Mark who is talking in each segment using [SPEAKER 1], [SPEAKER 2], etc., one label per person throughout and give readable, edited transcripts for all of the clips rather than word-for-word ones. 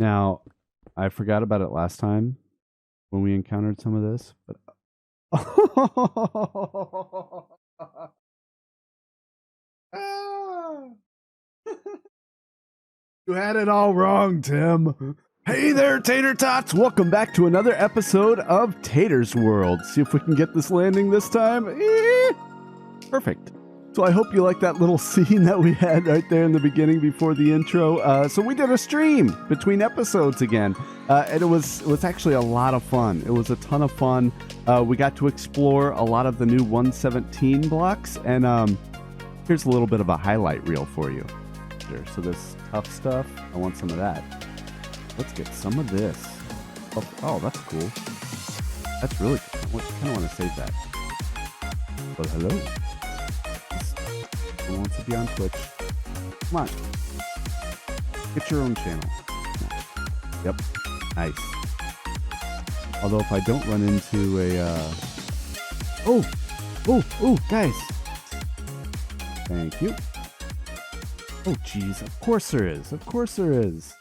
[SPEAKER 1] Now, I forgot about it last time when we encountered some of this, but you had it all wrong, Tim. Hey there, Tater Tots! Welcome back to another episode of Tater's World. See if we can get this landing this time. Perfect. So I hope you like that little scene that we had right there in the beginning before the intro. So we did a stream between episodes again, and it was actually a lot of fun. It was a ton of fun. We got to explore a lot of the new 117 blocks, and here's a little bit of a highlight reel for you. So this tough stuff, I want some of that. Let's get some of this. Oh, that's cool. That's really cool. I kind of want to save that. But hello. Who wants to be on Twitch? Come on. Get your own channel. Yep. Nice. Although if I don't run into a... Oh, guys. Thank you. Oh, geez. Of course there is. Of course there is.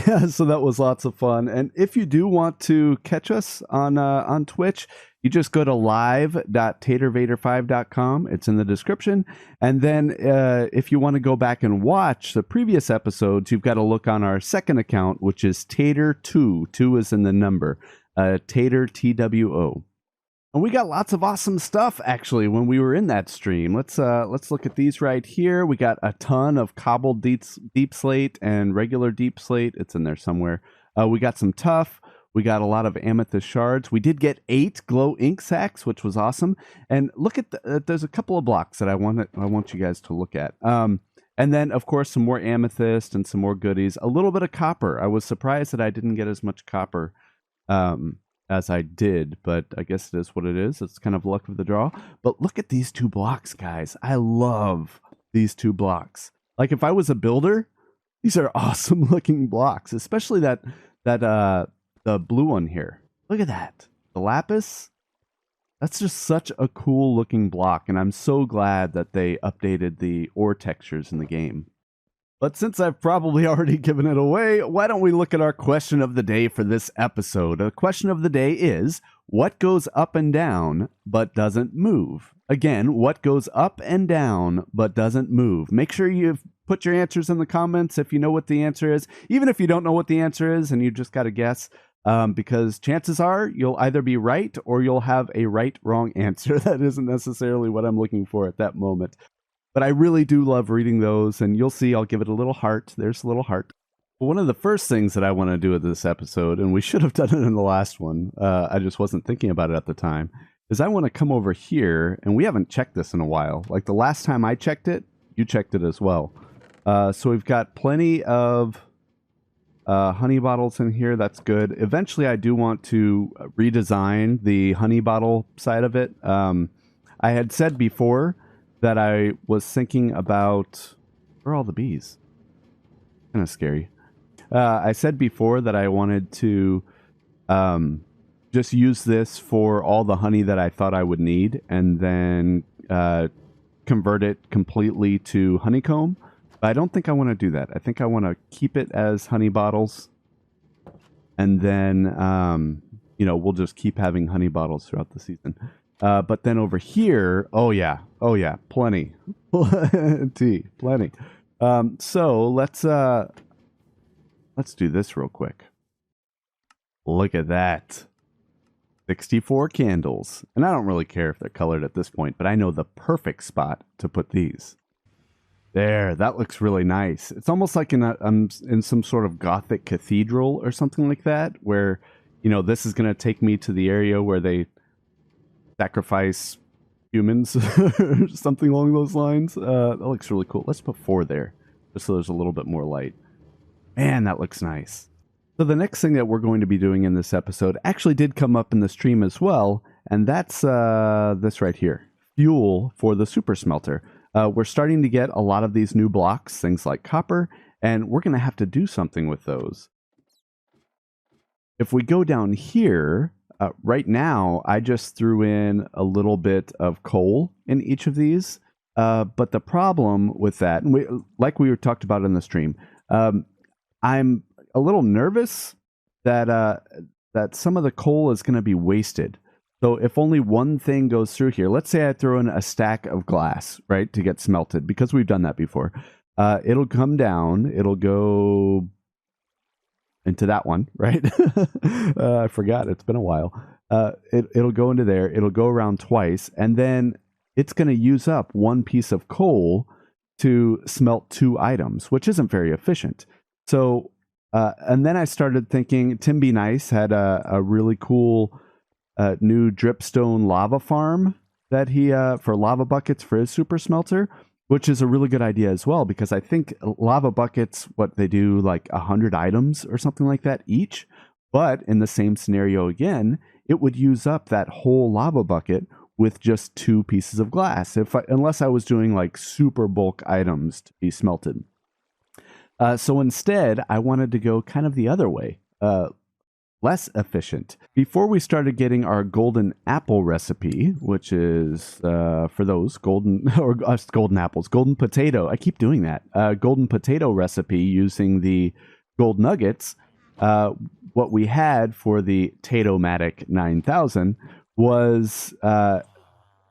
[SPEAKER 1] Yeah, so that was lots of fun. And if you do want to catch us on Twitch, you just go to live.tatervader5.com. It's in the description. And then if you want to go back and watch the previous episodes, you've got to look on our second account, which is Tater2. 2 is in the number. Tater, TWO. And we got lots of awesome stuff, actually, when we were in that stream. Let's look at these right here. We got a ton of cobbled deep slate and regular deep slate. It's in there somewhere. We got some tough. We got a lot of amethyst shards. We did get 8 glow ink sacks, which was awesome. And look at there's a couple of blocks that I want you guys to look at. And then, of course, some more amethyst and some more goodies. A little bit of copper. I was surprised that I didn't get as much copper as I did, but I guess it is what it is. It's kind of luck of the draw. But look at these 2 blocks, guys. I love these 2 blocks. Like if I was a builder, these are awesome looking blocks, especially the blue one here. Look at that. The lapis. That's just such a cool looking block, and I'm so glad that they updated the ore textures in the game. But since I've probably already given it away, why don't we look at our question of the day for this episode? The question of the day is, what goes up and down but doesn't move? Again, what goes up and down but doesn't move? Make sure you put your answers in the comments if you know what the answer is. Even if you don't know what the answer is and you just got to guess, because chances are you'll either be right or you'll have a right-wrong answer. That isn't necessarily what I'm looking for at that moment. But I really do love reading those, and you'll see I'll give it a little heart. There's a little heart. But one of the first things that I want to do with this episode, and we should have done it in the last one, I just wasn't thinking about it at the time, is I want to come over here, and we haven't checked this in a while. Like the last time I checked it, you checked it as well. So we've got plenty of honey bottles in here. That's good. Eventually, I do want to redesign the honey bottle side of it. I had said before that I was thinking about... Where are all the bees? Kind of scary. I said before that I wanted to just use this for all the honey that I thought I would need, and then convert it completely to honeycomb. But I don't think I want to do that. I think I want to keep it as honey bottles, and then we'll just keep having honey bottles throughout the season. But then over here, oh yeah, plenty. Plenty. So let's do this real quick. Look at that. 64 candles. And I don't really care if they're colored at this point, but I know the perfect spot to put these. There, that looks really nice. It's almost like in some sort of Gothic cathedral or something like that, where, this is going to take me to the area where they sacrifice humans or something along those lines. That looks really cool. Let's put 4 there just so there's a little bit more light. Man, that looks nice. So the next thing that we're going to be doing in this episode actually did come up in the stream as well, and that's this right here. Fuel for the super smelter. We're starting to get a lot of these new blocks, things like copper, and we're going to have to do something with those. If we go down here, right now, I just threw in a little bit of coal in each of these. But the problem with that, and like we talked about in the stream, I'm a little nervous that that some of the coal is going to be wasted. So if only one thing goes through here, let's say I throw in a stack of glass, right, to get smelted, because we've done that before. It'll come down, it'll go into that one, right? I forgot, it's been a while. It'll go into there, it'll go around twice, and then it's going to use up one piece of coal to smelt 2 items, which isn't very efficient. So, and then I started thinking, Tim Be Nice had a really cool new dripstone lava farm that he for lava buckets for his super smelter, which is a really good idea as well, because I think lava buckets, what they do, like 100 items or something like that each, but in the same scenario again, it would use up that whole lava bucket with just 2 pieces of glass, unless I was doing like super bulk items to be smelted. So instead, I wanted to go kind of the other way, less efficient. Before we started getting our golden apple recipe, which is for those golden or us golden apples, golden potato. I keep doing that. Golden potato recipe using the gold nuggets. What we had for the Tato-matic 9000 was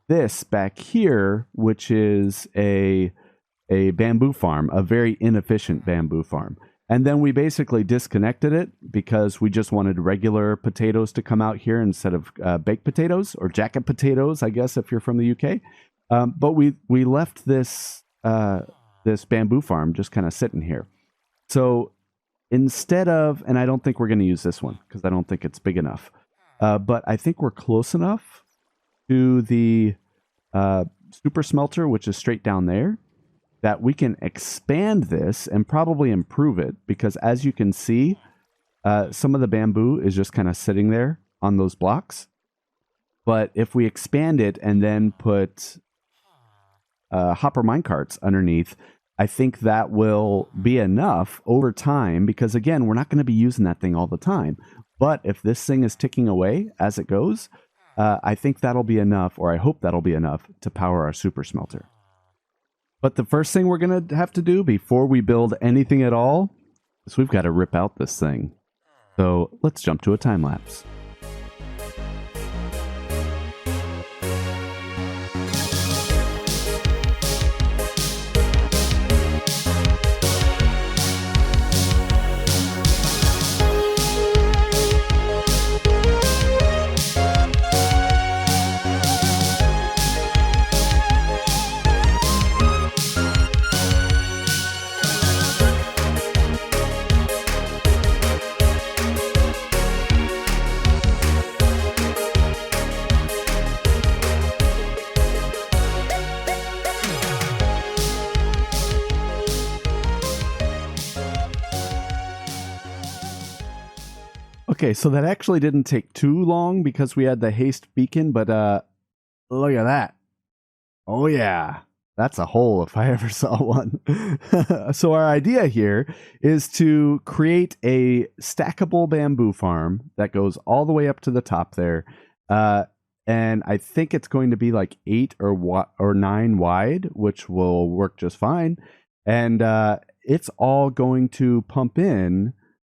[SPEAKER 1] this back here, which is a bamboo farm, a very inefficient bamboo farm. And then we basically disconnected it because we just wanted regular potatoes to come out here instead of baked potatoes, or jacket potatoes, I guess, if you're from the UK. But we left this this bamboo farm just kind of sitting here. So instead of, and I don't think we're going to use this one because I don't think it's big enough, but I think we're close enough to the super smelter, which is straight down there, that we can expand this and probably improve it, because as you can see, some of the bamboo is just kind of sitting there on those blocks. But if we expand it and then put hopper minecarts underneath, I think that will be enough over time, because again, we're not going to be using that thing all the time. But if this thing is ticking away as it goes, I think that'll be enough, or I hope that'll be enough to power our super smelter. But the first thing we're going to have to do before we build anything at all is we've got to rip out this thing. So let's jump to a time lapse. Okay, so that actually didn't take too long because we had the haste beacon, but look at that. Oh yeah, that's a hole if I ever saw one. So our idea here is to create a stackable bamboo farm that goes all the way up to the top there. And I think it's going to be like 8 or 9 wide, which will work just fine. And it's all going to pump in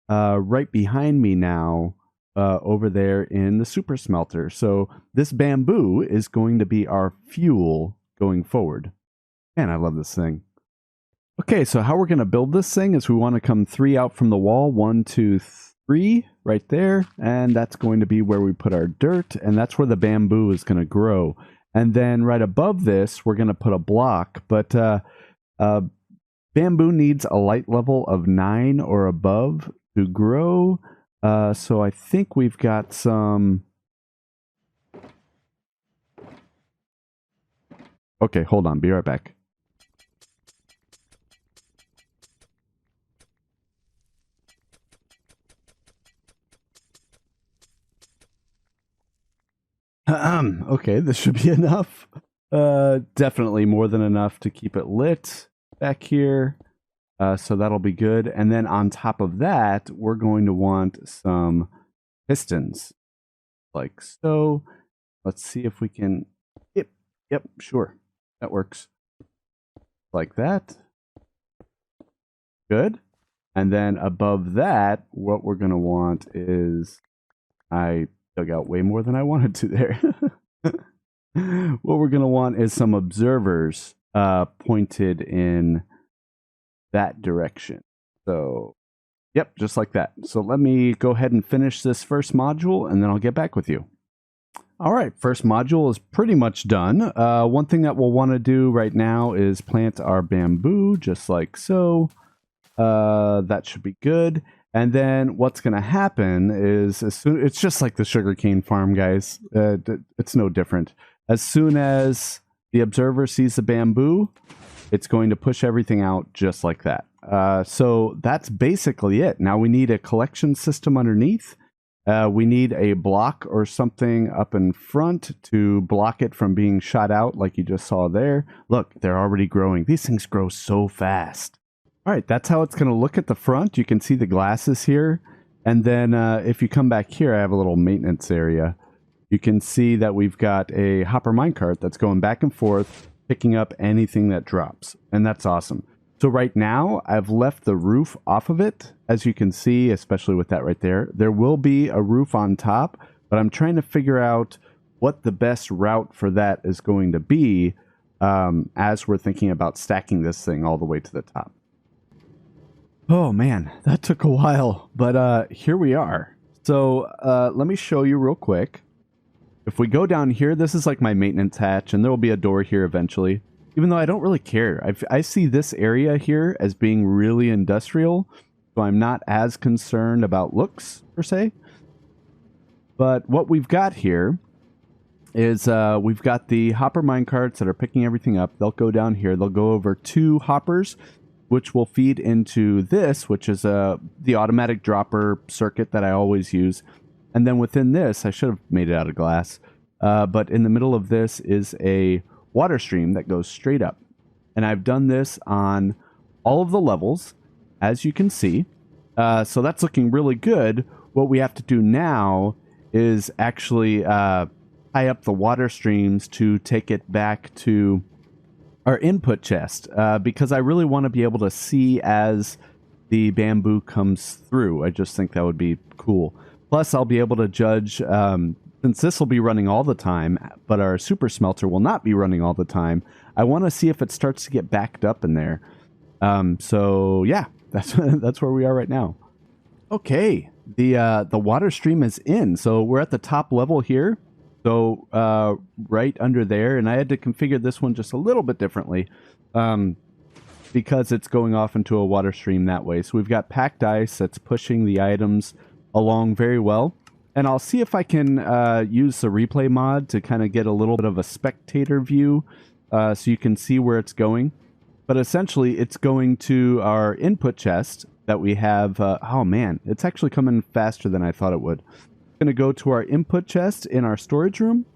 [SPEAKER 1] right behind me now over there in the super smelter. So this bamboo is going to be our fuel going forward. Man, I love this thing. Okay, so how we're going to build this thing is we want to come 3 out from the wall. 1, 2, 3 right there. And that's going to be where we put our dirt. And that's where the bamboo is going to grow. And then right above this, we're going to put a block. But bamboo needs a light level of 9 or above to grow. So I think we've got some... Okay, hold on. Be right back. Okay, this should be enough. Definitely more than enough to keep it lit back here. So that'll be good. And then on top of that, we're going to want some pistons. Like so. Let's see if we can... Yep, sure. That works. Like that. Good. And then above that, what we're going to want is, I dug out way more than I wanted to there. What we're going to want is some observers pointed in that direction. So, yep, just like that. So let me go ahead and finish this first module, and then I'll get back with you. All right, first module is pretty much done. One thing that we'll want to do right now is plant our bamboo, just like so. That should be good. And then what's going to happen is, it's just like the sugarcane farm, guys. It's no different. As soon as the observer sees the bamboo, it's going to push everything out just like that. So that's basically it. Now we need a collection system underneath. We need a block or something up in front to block it from being shot out like you just saw there. Look, they're already growing. These things grow so fast. All right, that's how it's going to look at the front. You can see the glasses here. And then if you come back here, I have a little maintenance area. You can see that we've got a hopper minecart that's going back and forth, picking up anything that drops. And that's awesome. So right now, I've left the roof off of it. As you can see, especially with that right there, there will be a roof on top, but I'm trying to figure out what the best route for that is going to be as we're thinking about stacking this thing all the way to the top. Oh man, that took a while, but here we are. So let me show you real quick. If we go down here, this is like my maintenance hatch, and there will be a door here eventually. Even though I don't really care. I see this area here as being really industrial, so I'm not as concerned about looks, per se. But what we've got here is we've got the hopper minecarts that are picking everything up. They'll go down here. They'll go over 2 hoppers, which will feed into this, which is the automatic dropper circuit that I always use. And then within this, I should have made it out of glass, but in the middle of this is a water stream that goes straight up. And I've done this on all of the levels, as you can see. So that's looking really good. What we have to do now is actually tie up the water streams to take it back to our input chest, because I really want to be able to see as the bamboo comes through. I just think that would be cool. Plus, I'll be able to judge, since this will be running all the time, but our super smelter will not be running all the time. I want to see if it starts to get backed up in there. So yeah, that's where we are right now. Okay, the water stream is in. So we're at the top level here. So right under there, and I had to configure this one just a little bit differently because it's going off into a water stream that way. So we've got packed ice that's pushing the items along very well. And I'll see if I can use the replay mod to kind of get a little bit of a spectator view so you can see where it's going. But essentially, it's going to our input chest that we have. Oh man, it's actually coming faster than I thought it would. It's going to go to our input chest in our storage room.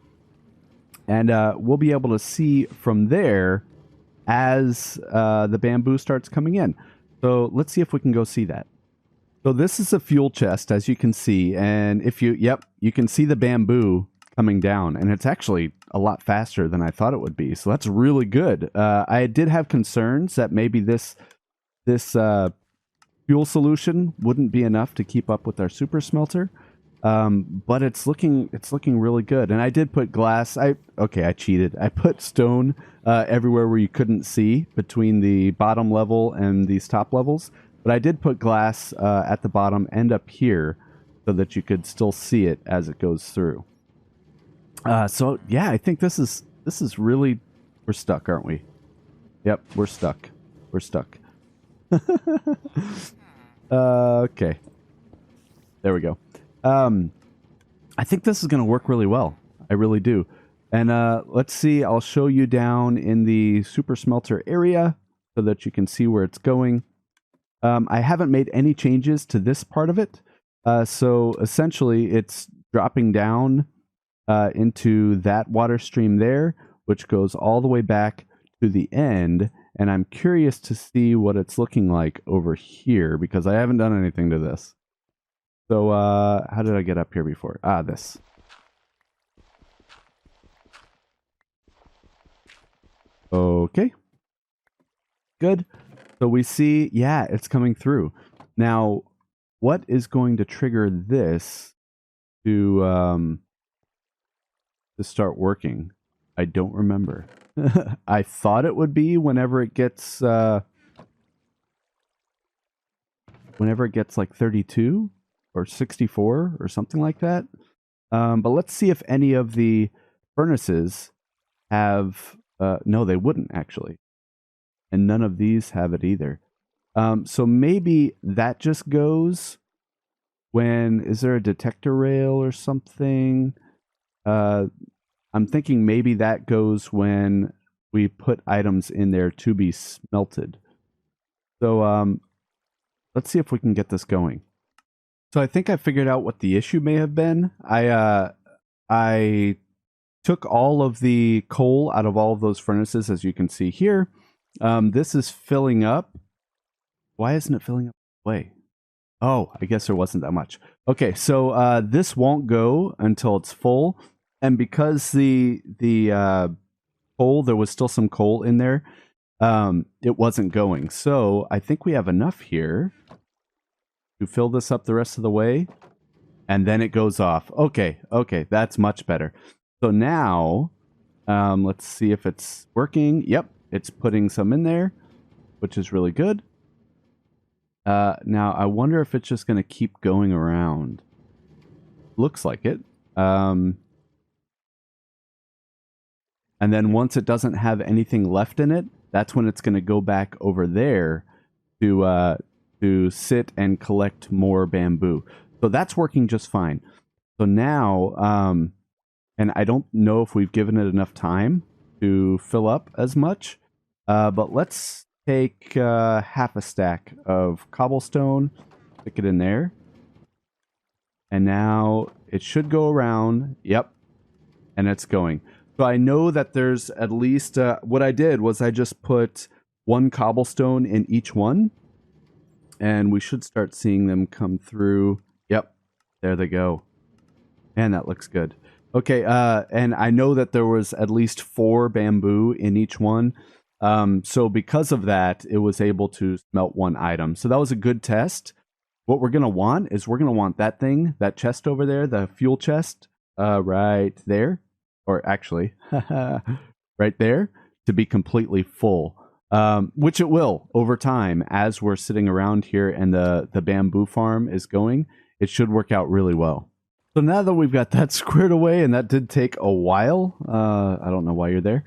[SPEAKER 1] And we'll be able to see from there as the bamboo starts coming in. So let's see if we can go see that. So this is a fuel chest, as you can see, and if you, you can see the bamboo coming down, and it's actually a lot faster than I thought it would be. So that's really good. I did have concerns that maybe this fuel solution wouldn't be enough to keep up with our super smelter, but it's looking really good. And I did put glass. I cheated. I put stone everywhere where you couldn't see between the bottom level and these top levels. But I did put glass at the bottom and up here so that you could still see it as it goes through. So yeah, I think this is really, we're stuck, aren't we? Yep, we're stuck. We're stuck. Okay. There we go. I think this is going to work really well. I really do. And let's see, I'll show you down in the super smelter area so that you can see where it's going. I haven't made any changes to this part of it. So essentially it's dropping down into that water stream there, which goes all the way back to the end. And I'm curious to see what it's looking like over here because I haven't done anything to this. So how did I get up here before? This. Okay. Good. So we see, yeah, it's coming through. Now, what is going to trigger this to start working? I don't remember. I thought it would be whenever it gets like 32 or 64 or something like that. But let's see if any of the furnaces have no, they wouldn't actually. And none of these have it either. So maybe that just goes when, is there a detector rail or something? I'm thinking maybe that goes when we put items in there to be smelted. So let's see if we can get this going. So I think I figured out what the issue may have been. I took all of the coal out of all of those furnaces, as you can see here. This is filling up. Why isn't it filling up this way? Oh, I guess there wasn't that much. Okay, so this won't go until it's full. And because the coal, there was still some coal in there, it wasn't going. So I think we have enough here to fill this up the rest of the way. And then it goes off. Okay, that's much better. So now, let's see if it's working. Yep, it's putting some in there, which is really good. Now, I wonder if it's just going to keep going around. Looks like it. And then once it doesn't have anything left in it, that's when it's going to go back over there to sit and collect more bamboo. So that's working just fine. So now, and I don't know if we've given it enough time to fill up as much, but let's take half a stack of cobblestone, stick it in there, and now it should go around. Yep, and it's going. So I know that there's at least, what I did was I just put one cobblestone in each one, and we should start seeing them come through. Yep, there they go. And that looks good. Okay, and I know that there was at least 4 bamboo in each one. So because of that, it was able to smelt one item. So that was a good test. What we're going to want is we're going to want that thing, that chest over there, the fuel chest, right there. Or actually, right there, to be completely full. Which it will over time as we're sitting around here and the bamboo farm is going. It should work out really well. So now that we've got that squared away, and that did take a while, I don't know why you're there.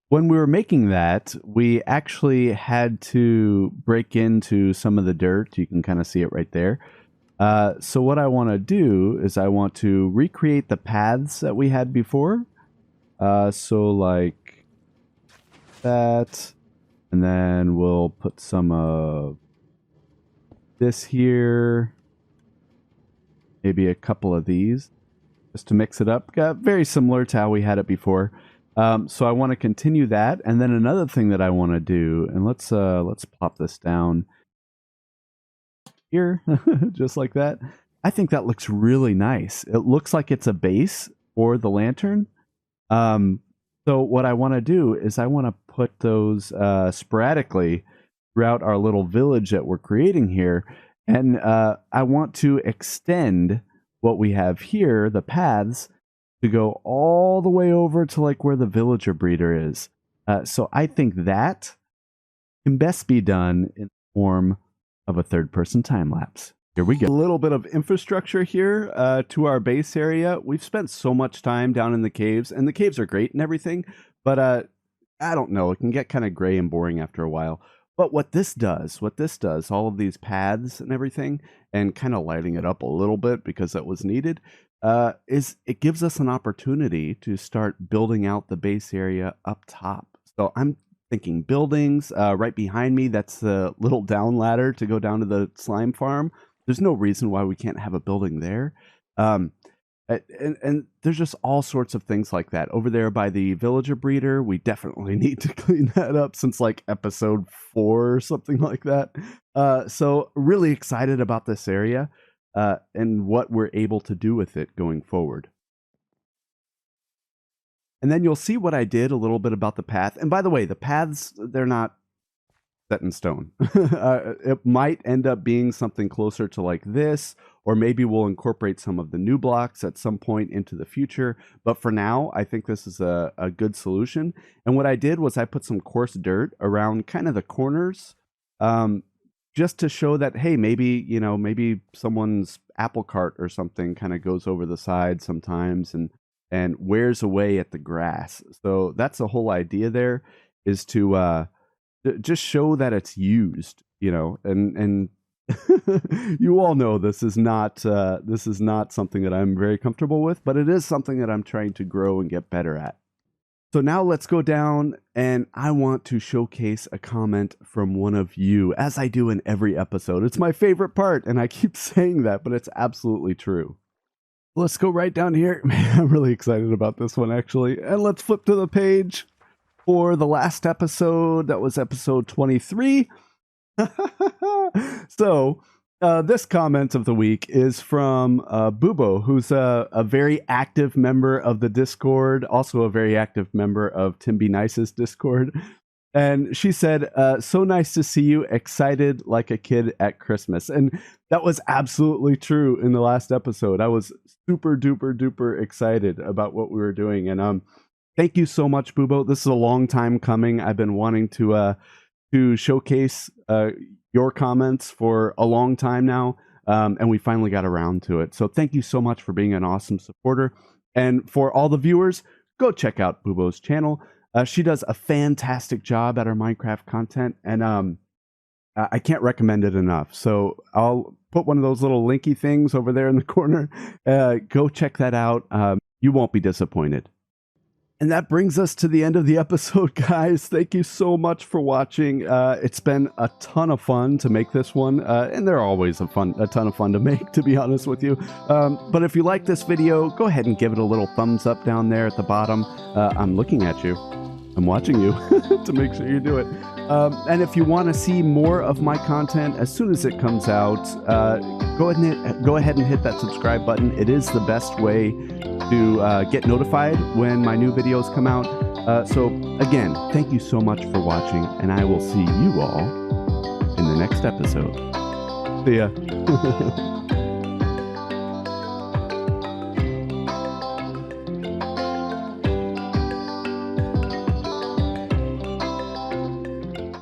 [SPEAKER 1] When we were making that, we actually had to break into some of the dirt. You can kind of see it right there. So what I want to do is I want to recreate the paths that we had before. So like that, and then we'll put some of this here. Maybe a couple of these just to mix it up. Very similar to how we had it before. So I want to continue that. And then another thing that I want to do, and let's plop this down here, just like that. I think that looks really nice. It looks like it's a base for the lantern. So what I want to do is I want to put those sporadically throughout our little village that we're creating here. And I want to extend what we have here, the paths, to go all the way over to like where the villager breeder is. So I think that can best be done in the form of a third-person time-lapse. Here we go. A little bit of infrastructure here to our base area. We've spent so much time down in the caves, and the caves are great and everything, but I don't know. It can get kind of gray and boring after a while. But what this does, all of these paths and everything, and kind of lighting it up a little bit because that was needed, is it gives us an opportunity to start building out the base area up top. So I'm thinking buildings right behind me. That's the little down ladder to go down to the slime farm. There's no reason why we can't have a building there. And there's just all sorts of things like that. Over there by the villager breeder, we definitely need to clean that up since like episode 4 or something like that. So really excited about this area and what we're able to do with it going forward. And then you'll see what I did a little bit about the path. And by the way, the paths, they're not set in stone. It might end up being something closer to like this, or maybe we'll incorporate some of the new blocks at some point into the future. But for now, I think this is a good solution. And what I did was I put some coarse dirt around kind of the corners, just to show that, hey, maybe, you know, maybe someone's apple cart or something kind of goes over the side sometimes and wears away at the grass. So that's the whole idea there, is to just show that it's used, you know, and you all know this is not something that I'm very comfortable with, but it is something that I'm trying to grow and get better at. So now let's go down, and I want to showcase a comment from one of you, as I do in every episode. It's my favorite part, and I keep saying that, but it's absolutely true. Let's go right down here. Man, I'm really excited about this one, actually. And let's flip to the page for the last episode. That was episode 23. So this comment of the week is from Bubo, who's a very active member of the Discord, also a very active member of Tim Be Nice's Discord. And she said, so nice to see you, excited like a kid at Christmas. And that was absolutely true in the last episode. I was super duper duper excited about what we were doing. And thank you so much, Bubo. This is a long time coming. I've been wanting to showcase your comments for a long time now, and we finally got around to it. So thank you so much for being an awesome supporter. And for all the viewers, go check out Bubo's channel. She does a fantastic job at her Minecraft content, and I can't recommend it enough. So I'll put one of those little linky things over there in the corner. Go check that out. You won't be disappointed. And that brings us to the end of the episode, guys. Thank you so much for watching. It's been a ton of fun to make this one, and they're always a ton of fun to make, to be honest with you. But if you like this video, go ahead and give it a little thumbs up down there at the bottom. I'm looking at you. I'm watching you to make sure you do it. And if you want to see more of my content as soon as it comes out, go ahead and hit that subscribe button. It is the best way to get notified when my new videos come out. So again, thank you so much for watching, and I will see you all in the next episode. See ya.